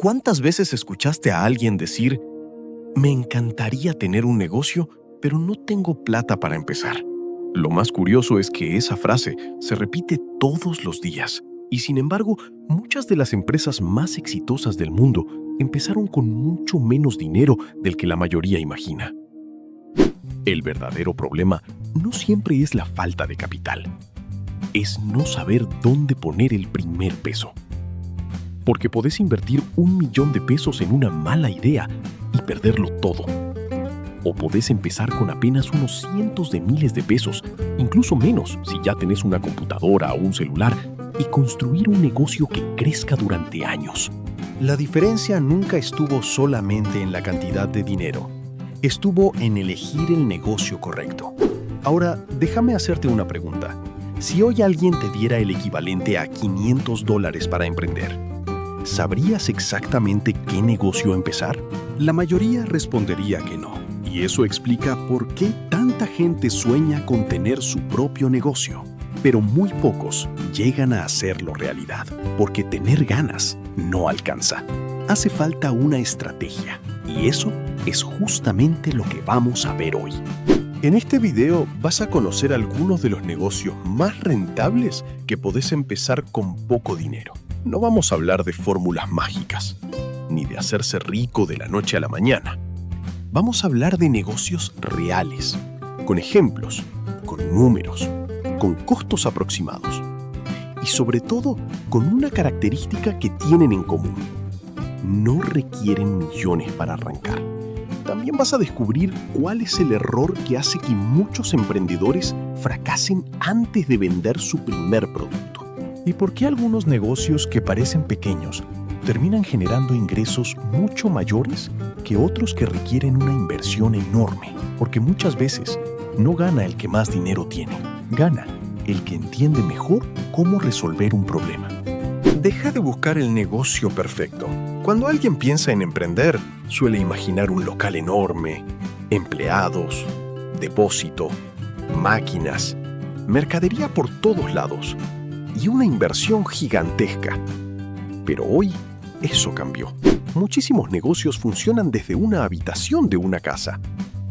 ¿Cuántas veces escuchaste a alguien decir, me encantaría tener un negocio, pero no tengo plata para empezar? Lo más curioso es que esa frase se repite todos los días y, sin embargo, muchas de las empresas más exitosas del mundo empezaron con mucho menos dinero del que la mayoría imagina. El verdadero problema no siempre es la falta de capital, es no saber dónde poner el primer peso. Porque podés invertir $1.000.000 en una mala idea y perderlo todo. O podés empezar con apenas unos cientos de miles de pesos, incluso menos si ya tenés una computadora o un celular, y construir un negocio que crezca durante años. La diferencia nunca estuvo solamente en la cantidad de dinero. Estuvo en elegir el negocio correcto. Ahora, déjame hacerte una pregunta. Si hoy alguien te diera el equivalente a $500 para emprender, ¿sabrías exactamente qué negocio empezar? La mayoría respondería que no. Y eso explica por qué tanta gente sueña con tener su propio negocio. Pero muy pocos llegan a hacerlo realidad, porque tener ganas no alcanza. Hace falta una estrategia, y eso es justamente lo que vamos a ver hoy. En este video vas a conocer algunos de los negocios más rentables que podés empezar con poco dinero. No vamos a hablar de fórmulas mágicas, ni de hacerse rico de la noche a la mañana. Vamos a hablar de negocios reales, con ejemplos, con números, con costos aproximados y sobre todo con una característica que tienen en común. No requieren millones para arrancar. También vas a descubrir cuál es el error que hace que muchos emprendedores fracasen antes de vender su primer producto. ¿Y por qué algunos negocios que parecen pequeños terminan generando ingresos mucho mayores que otros que requieren una inversión enorme? Porque muchas veces no gana el que más dinero tiene, gana el que entiende mejor cómo resolver un problema. Deja de buscar el negocio perfecto. Cuando alguien piensa en emprender, suele imaginar un local enorme, empleados, depósito, máquinas, mercadería por todos lados y una inversión gigantesca. Pero hoy eso cambió. Muchísimos negocios funcionan desde una habitación de una casa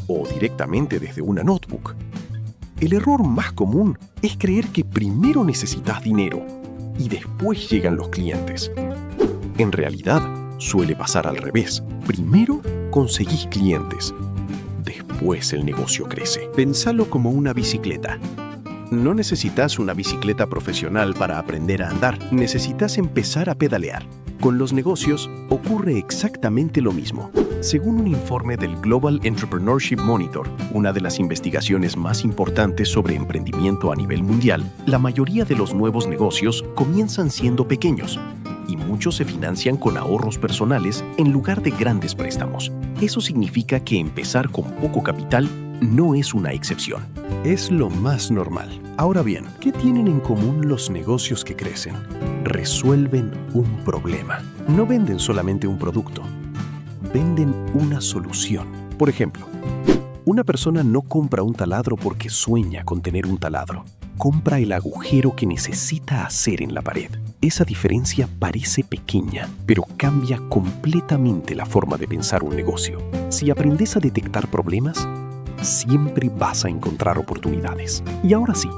o directamente desde una notebook. El error más común es creer que primero necesitas dinero y después llegan los clientes. En realidad, suele pasar al revés. Primero conseguís clientes, después el negocio crece. Pensalo como una bicicleta. No necesitas una bicicleta profesional para aprender a andar, necesitas empezar a pedalear. Con los negocios ocurre exactamente lo mismo. Según un informe del Global Entrepreneurship Monitor, una de las investigaciones más importantes sobre emprendimiento a nivel mundial, la mayoría de los nuevos negocios comienzan siendo pequeños y muchos se financian con ahorros personales en lugar de grandes préstamos. Eso significa que empezar con poco capital no es una excepción. Es lo más normal. Ahora bien, ¿qué tienen en común los negocios que crecen? Resuelven un problema. No venden solamente un producto, venden una solución. Por ejemplo, una persona no compra un taladro porque sueña con tener un taladro. Compra el agujero que necesita hacer en la pared. Esa diferencia parece pequeña, pero cambia completamente la forma de pensar un negocio. Si aprendes a detectar problemas, siempre vas a encontrar oportunidades. Y ahora sí,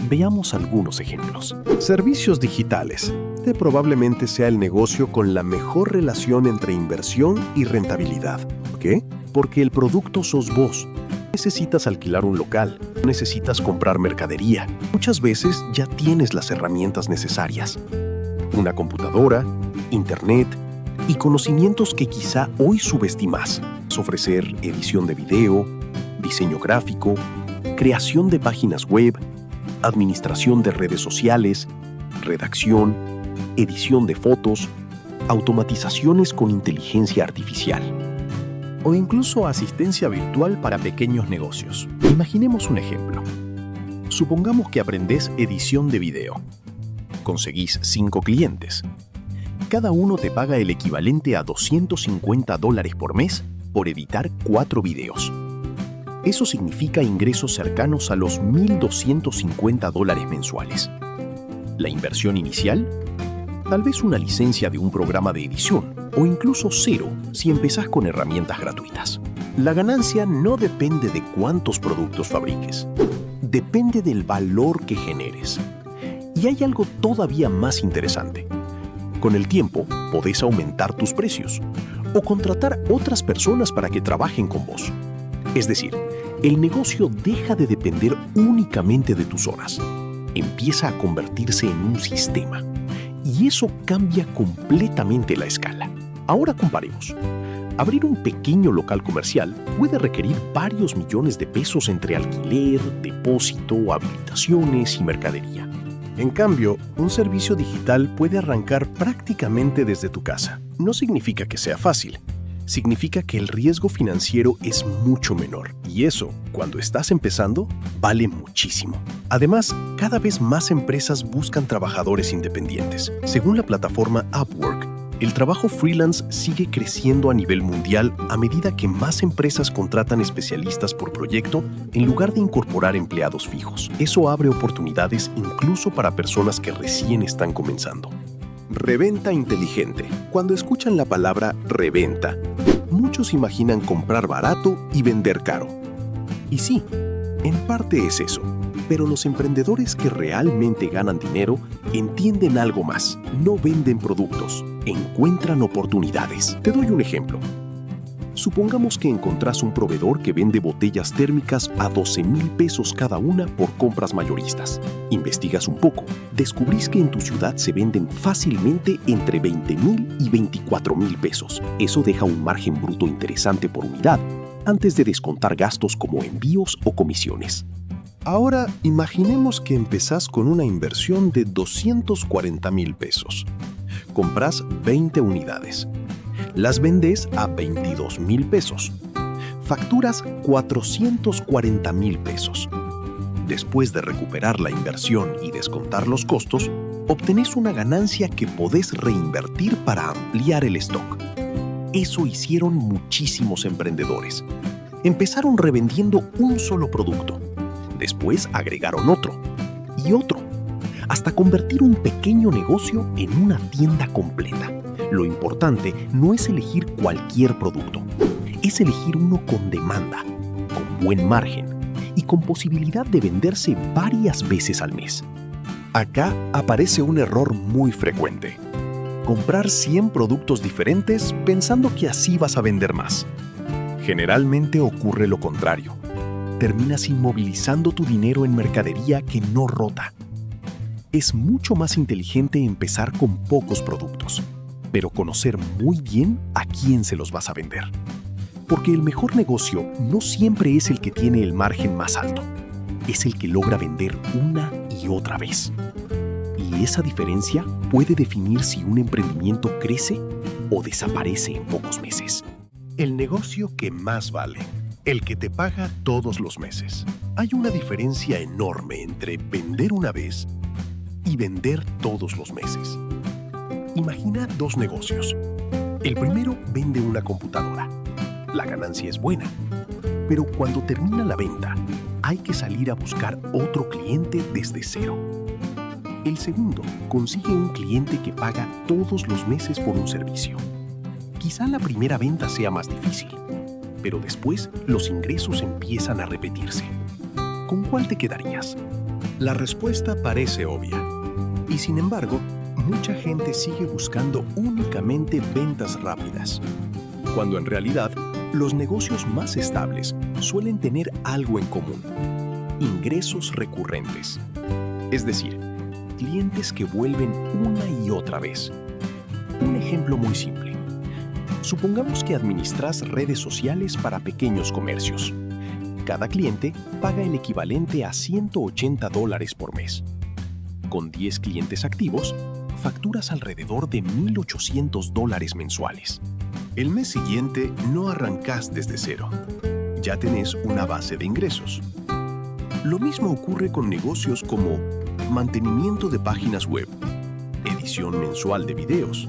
veamos algunos ejemplos. Servicios digitales. Este probablemente sea el negocio con la mejor relación entre inversión y rentabilidad. ¿Por qué? Porque el producto sos vos. Necesitas alquilar un local, necesitas comprar mercadería. Muchas veces ya tienes las herramientas necesarias. Una computadora, internet y conocimientos que quizá hoy subestimas. Ofrecer edición de video, diseño gráfico, creación de páginas web, administración de redes sociales, redacción, edición de fotos, automatizaciones con inteligencia artificial o incluso asistencia virtual para pequeños negocios. Imaginemos un ejemplo. Supongamos que aprendés edición de video. Conseguís 5 clientes. Cada uno te paga el equivalente a $250 por mes por editar 4 videos. Eso significa ingresos cercanos a los $1.250 mensuales. La inversión inicial, Tal vez una licencia de un programa de edición o incluso cero si empezás con herramientas gratuitas. La ganancia no depende de cuántos productos fabriques, depende del valor que generes. Y hay algo todavía más interesante. Con el tiempo, podés aumentar tus precios o contratar otras personas para que trabajen con vos. Es decir, el negocio deja de depender únicamente de tus horas. Empieza a convertirse en un sistema. Y eso cambia completamente la escala. Ahora comparemos. Abrir un pequeño local comercial puede requerir varios millones de pesos entre alquiler, depósito, habilitaciones y mercadería. En cambio, un servicio digital puede arrancar prácticamente desde tu casa. No significa que sea fácil. Significa que el riesgo financiero es mucho menor. Y eso, cuando estás empezando, vale muchísimo. Además, cada vez más empresas buscan trabajadores independientes. Según la plataforma Upwork, el trabajo freelance sigue creciendo a nivel mundial a medida que más empresas contratan especialistas por proyecto en lugar de incorporar empleados fijos. Eso abre oportunidades incluso para personas que recién están comenzando. Reventa inteligente. Cuando escuchan la palabra reventa, muchos imaginan comprar barato y vender caro. Y sí, en parte es eso. Pero los emprendedores que realmente ganan dinero entienden algo más. No venden productos, encuentran oportunidades. Te doy un ejemplo. Supongamos que encontrás un proveedor que vende botellas térmicas a 12,000 pesos cada una por compras mayoristas. Investigas un poco, descubrís que en tu ciudad se venden fácilmente entre 20,000 y 24,000 pesos. Eso deja un margen bruto interesante por unidad, antes de descontar gastos como envíos o comisiones. Ahora, imaginemos que empezás con una inversión de 240,000 pesos. Comprás 20 unidades. Las vendés a 22,000 pesos. Facturas 440,000 pesos. Después de recuperar la inversión y descontar los costos, obtenés una ganancia que podés reinvertir para ampliar el stock. Eso hicieron muchísimos emprendedores. Empezaron revendiendo un solo producto. Después agregaron otro y otro, hasta convertir un pequeño negocio en una tienda completa. Lo importante no es elegir cualquier producto, es elegir uno con demanda, con buen margen y con posibilidad de venderse varias veces al mes. Acá aparece un error muy frecuente. Comprar 100 productos diferentes pensando que así vas a vender más. Generalmente ocurre lo contrario. Terminas inmovilizando tu dinero en mercadería que no rota. Es mucho más inteligente empezar con pocos productos, pero conocer muy bien a quién se los vas a vender. Porque el mejor negocio no siempre es el que tiene el margen más alto, es el que logra vender una y otra vez. Y esa diferencia puede definir si un emprendimiento crece o desaparece en pocos meses. El negocio que más vale. El que te paga todos los meses. Hay una diferencia enorme entre vender una vez y vender todos los meses. Imagina dos negocios. El primero vende una computadora. La ganancia es buena. Pero cuando termina la venta, hay que salir a buscar otro cliente desde cero. El segundo consigue un cliente que paga todos los meses por un servicio. Quizá la primera venta sea más difícil, pero después los ingresos empiezan a repetirse. ¿Con cuál te quedarías? La respuesta parece obvia. Y sin embargo, mucha gente sigue buscando únicamente ventas rápidas, cuando en realidad los negocios más estables suelen tener algo en común: ingresos recurrentes. Es decir, clientes que vuelven una y otra vez. Un ejemplo muy simple. Supongamos que administras redes sociales para pequeños comercios. Cada cliente paga el equivalente a $180 por mes. Con 10 clientes activos, facturas alrededor de $1,800 mensuales. El mes siguiente no arrancás desde cero. Ya tenés una base de ingresos. Lo mismo ocurre con negocios como mantenimiento de páginas web, edición mensual de videos,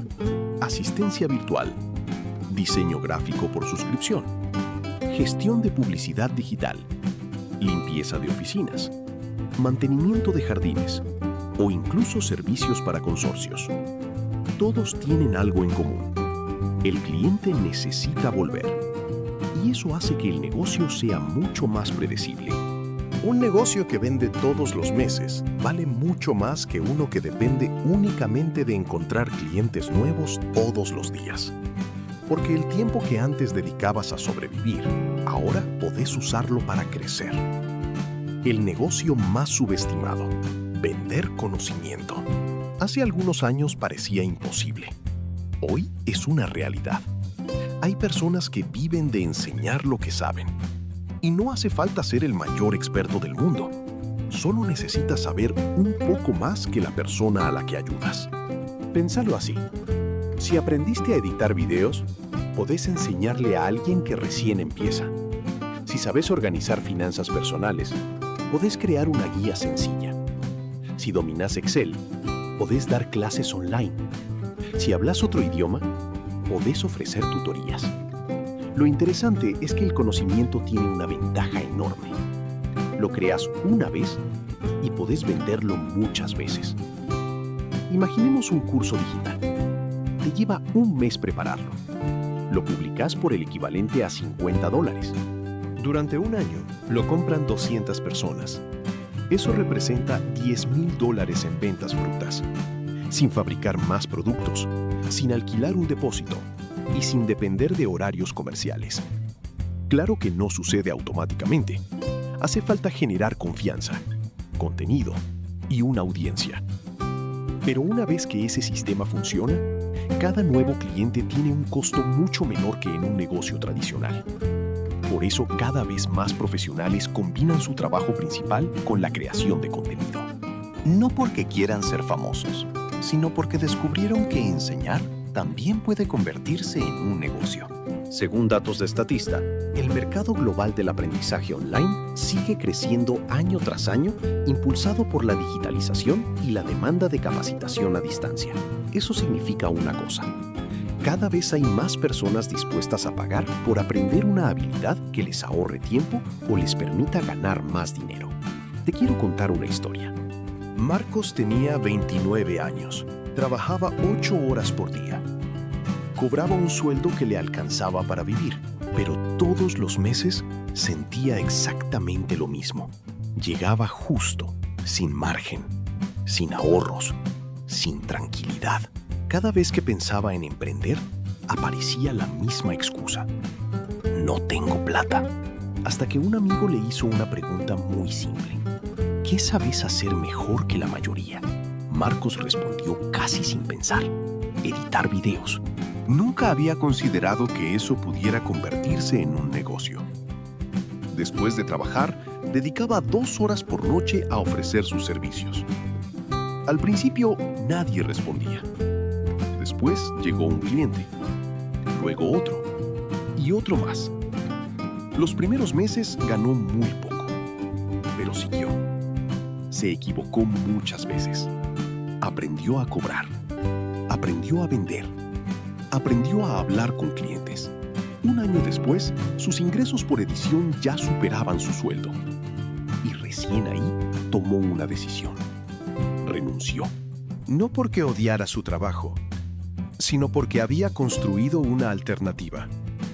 asistencia virtual, diseño gráfico por suscripción, gestión de publicidad digital, limpieza de oficinas, mantenimiento de jardines o incluso servicios para consorcios. todos tienen algo en común. El cliente necesita volver. Y eso hace que el negocio sea mucho más predecible. Un negocio que vende todos los meses vale mucho más que uno que depende únicamente de encontrar clientes nuevos todos los días. Porque el tiempo que antes dedicabas a sobrevivir, ahora podés usarlo para crecer. El negocio más subestimado: vender conocimiento. Hace algunos años parecía imposible. Hoy es una realidad. Hay personas que viven de enseñar lo que saben. Y no hace falta ser el mayor experto del mundo. Solo necesitas saber un poco más que la persona a la que ayudas. Pénsalo así. Si aprendiste a editar videos, podés enseñarle a alguien que recién empieza. Si sabes organizar finanzas personales, podés crear una guía sencilla. Si dominás Excel, podés dar clases online. Si hablas otro idioma, podés ofrecer tutorías. Lo interesante es que el conocimiento tiene una ventaja enorme. Lo creas una vez y podés venderlo muchas veces. Imaginemos un curso digital. Te lleva un mes prepararlo. Lo publicás por el equivalente a $50. Durante un año, lo compran 200 personas. Eso representa $10,000 en ventas brutas, sin fabricar más productos, sin alquilar un depósito y sin depender de horarios comerciales. Claro que no sucede automáticamente. Hace falta generar confianza, contenido y una audiencia. Pero una vez que ese sistema funciona, cada nuevo cliente tiene un costo mucho menor que en un negocio tradicional. Por eso, cada vez más profesionales combinan su trabajo principal con la creación de contenido. No porque quieran ser famosos, sino porque descubrieron que enseñar también puede convertirse en un negocio. Según datos de Statista, el mercado global del aprendizaje online sigue creciendo año tras año, impulsado por la digitalización y la demanda de capacitación a distancia. Eso significa una cosa: cada vez hay más personas dispuestas a pagar por aprender una habilidad que les ahorre tiempo o les permita ganar más dinero. Te quiero contar una historia. Marcos tenía 29 años. Trabajaba 8 horas por día. Cobraba un sueldo que le alcanzaba para vivir, pero todos los meses sentía exactamente lo mismo. Llegaba justo, sin margen, sin ahorros, sin tranquilidad. Cada vez que pensaba en emprender, aparecía la misma excusa: no tengo plata. Hasta que un amigo le hizo una pregunta muy simple: ¿qué sabes hacer mejor que la mayoría? Marcos respondió casi sin pensar: editar videos. Nunca había considerado que eso pudiera convertirse en un negocio. Después de trabajar, dedicaba 2 horas por noche a ofrecer sus servicios. Al principio, nadie respondía. Después llegó un cliente, luego otro y otro más. Los primeros meses ganó muy poco, pero siguió. Se equivocó muchas veces. Aprendió a cobrar, aprendió a vender, aprendió a hablar con clientes. Un año después, sus ingresos por edición ya superaban su sueldo. Y recién ahí tomó una decisión. Renunció. No porque odiara su trabajo, sino porque había construido una alternativa.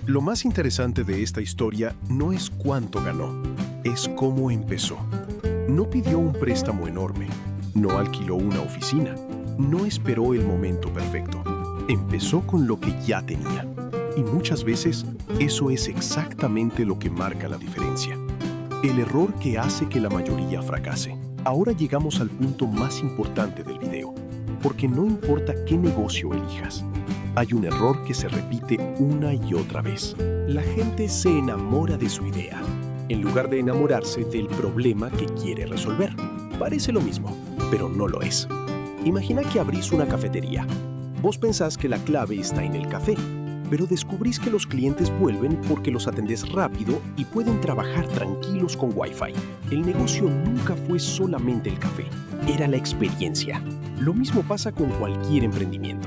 Lo más interesante de esta historia no es cuánto ganó, es cómo empezó. No pidió un préstamo enorme, no alquiló una oficina, no esperó el momento perfecto. Empezó con lo que ya tenía. Y muchas veces eso es exactamente lo que marca la diferencia. El error que hace que la mayoría fracase. Ahora llegamos al punto más importante del video, porque no importa qué negocio elijas, hay un error que se repite una y otra vez. La gente se enamora de su idea, en lugar de enamorarse del problema que quiere resolver. Parece lo mismo, pero no lo es. Imagina que abrís una cafetería. Vos pensás que la clave está en el café, pero descubrís que los clientes vuelven porque los atendés rápido y pueden trabajar tranquilos con Wi-Fi. El negocio nunca fue solamente el café, era la experiencia. Lo mismo pasa con cualquier emprendimiento.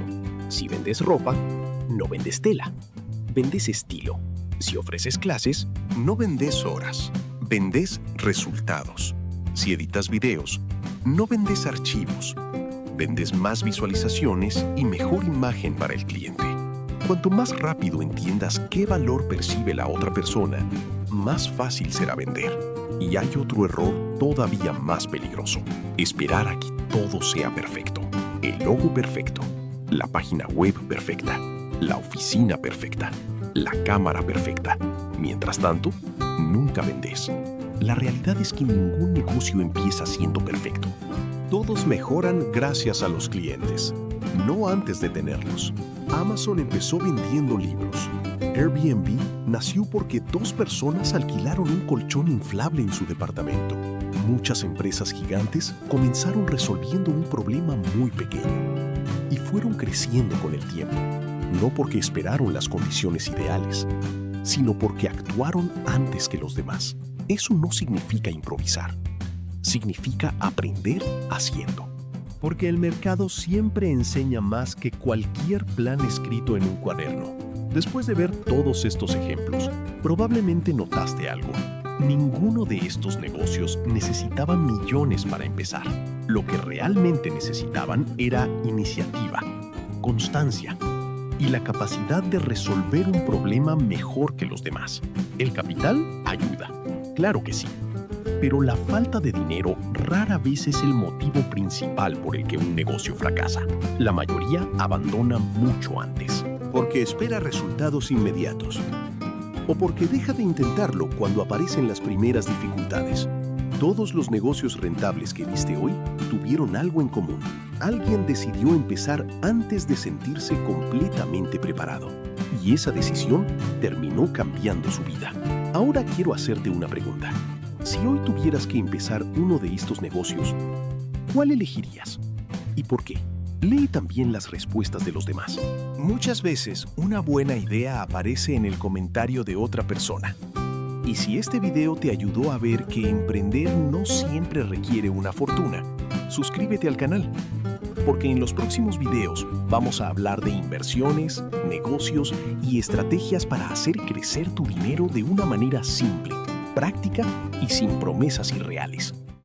Si vendes ropa, no vendes tela, vendes estilo. Si ofreces clases, no vendes horas, vendes resultados. Si editas videos, no vendes archivos, vendes más visualizaciones y mejor imagen para el cliente. Cuanto más rápido entiendas qué valor percibe la otra persona, más fácil será vender. Y hay otro error todavía más peligroso: esperar a que todo sea perfecto. El logo perfecto, la página web perfecta, la oficina perfecta, la cámara perfecta. Mientras tanto, nunca vendes. La realidad es que ningún negocio empieza siendo perfecto. Todos mejoran gracias a los clientes, no antes de tenerlos. Amazon empezó vendiendo libros. Airbnb nació porque 2 personas alquilaron un colchón inflable en su departamento. Muchas empresas gigantes comenzaron resolviendo un problema muy pequeño y fueron creciendo con el tiempo, no porque esperaron las condiciones ideales, sino porque actuaron antes que los demás. Eso no significa improvisar, significa aprender haciendo. Porque el mercado siempre enseña más que cualquier plan escrito en un cuaderno. Después de ver todos estos ejemplos, probablemente notaste algo. Ninguno de estos negocios necesitaba millones para empezar. Lo que realmente necesitaban era iniciativa, constancia y la capacidad de resolver un problema mejor que los demás. ¿El capital ayuda? Claro que sí. Pero la falta de dinero rara vez es el motivo principal por el que un negocio fracasa. La mayoría abandona mucho antes. Porque espera resultados inmediatos. O porque deja de intentarlo cuando aparecen las primeras dificultades. Todos los negocios rentables que viste hoy tuvieron algo en común. Alguien decidió empezar antes de sentirse completamente preparado. Y esa decisión terminó cambiando su vida. Ahora quiero hacerte una pregunta. Si hoy tuvieras que empezar uno de estos negocios, ¿cuál elegirías? ¿Y por qué? Lee también las respuestas de los demás. Muchas veces, una buena idea aparece en el comentario de otra persona. Y si este video te ayudó a ver que emprender no siempre requiere una fortuna, suscríbete al canal. Porque en los próximos videos vamos a hablar de inversiones, negocios y estrategias para hacer crecer tu dinero de una manera simple, práctica y sin promesas irreales.